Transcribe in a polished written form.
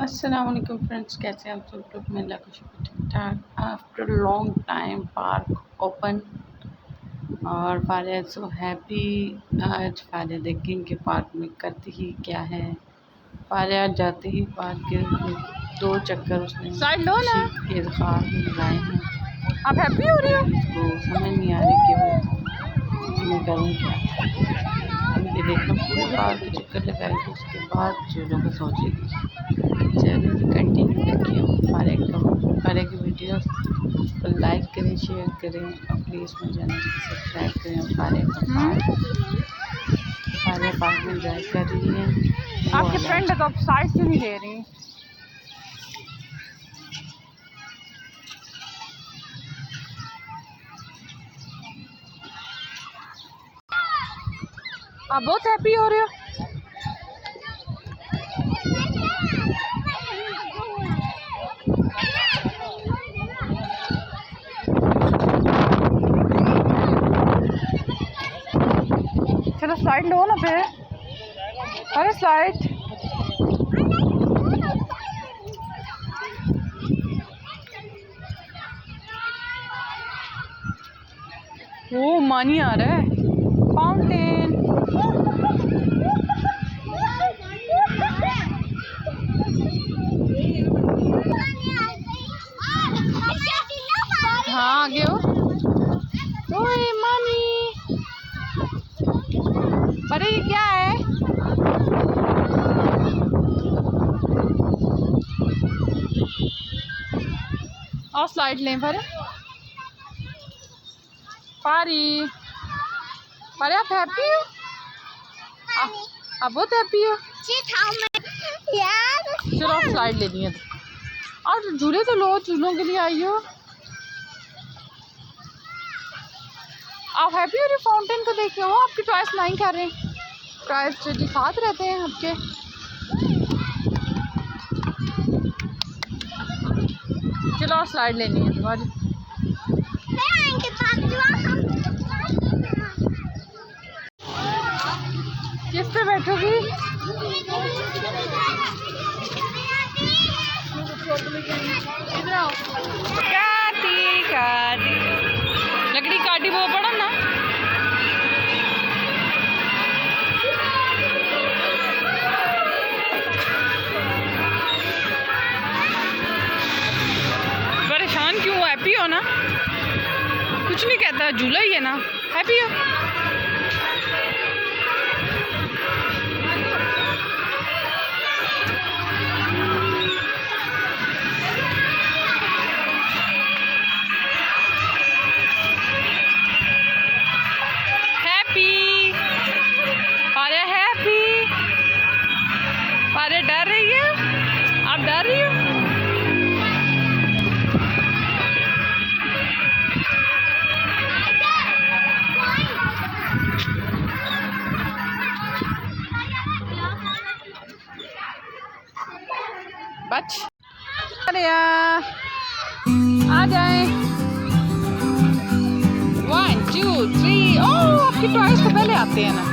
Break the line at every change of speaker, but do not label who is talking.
अस्सलाम वालेकुम फ्रेंड्स, कैसे हैं आप सब लोग। मेरा कुछ ठीक ठाक। After long time park open और फारिया सो हैप्पी। आज फारिया देखेंगे कि पार्क में करती ही क्या है। फारिया जाते ही पार्क के 2 चक्कर उसने खुशी के इज़हार में लगाए हैं।
आप हैप्पी हो रही हो?
तो समझ नहीं आ रही कि वो मैं करूँ क्या। ये देखना पूरे पार्क के चक्कर लगाए थे, उसके बाद जो लोग सोचेगी। चैनल कंटिन्यू रखिए। फारिया की वीडियोस को लाइक करें, शेयर करें और प्लीज़ मेरे चैनल को सब्सक्राइब करें। और फारिया पार्क में एंजॉय कर रही है।
आपके फ्रेंड है तो आप साइड क्यों नहीं ले रही? आप बहुत हैप्पी हो रहे हो? चलो स्लाइड लो ना फिर। अरे स्लाइड वो मानी आ रहा है। फाउंटेन हाँ आगे हो। ओए मानी, अरे ये क्या है? और स्लाइड लें पर पारी पारी आप हैप्पी हो? आप बहुत हैप्पी हो? चलो आप स्लाइड लेनी है और झूले तो लो, झूलों के लिए आई हो। आप हैप्पी हो रही फाउंटेन को देख के हो? आपके टॉयस नहीं कर रहे हैं, टॉयस जो साथ रहते हैं आपके। चलो और स्लाइड लेनी है तुम्हारी। किस पे बैठोगी? काटी काटी लकड़ी काटी वो पड़ा ना। परेशान क्यों? हैप्पी हो ना? कुछ नहीं कहता, झूला ही है ना। हैप्पी हो? अरे डर रही है? आप डर रही हो? बच अरे यार आ जाए। 1 2 3 ओह आपके टॉयज तो पहले आते हैं ना।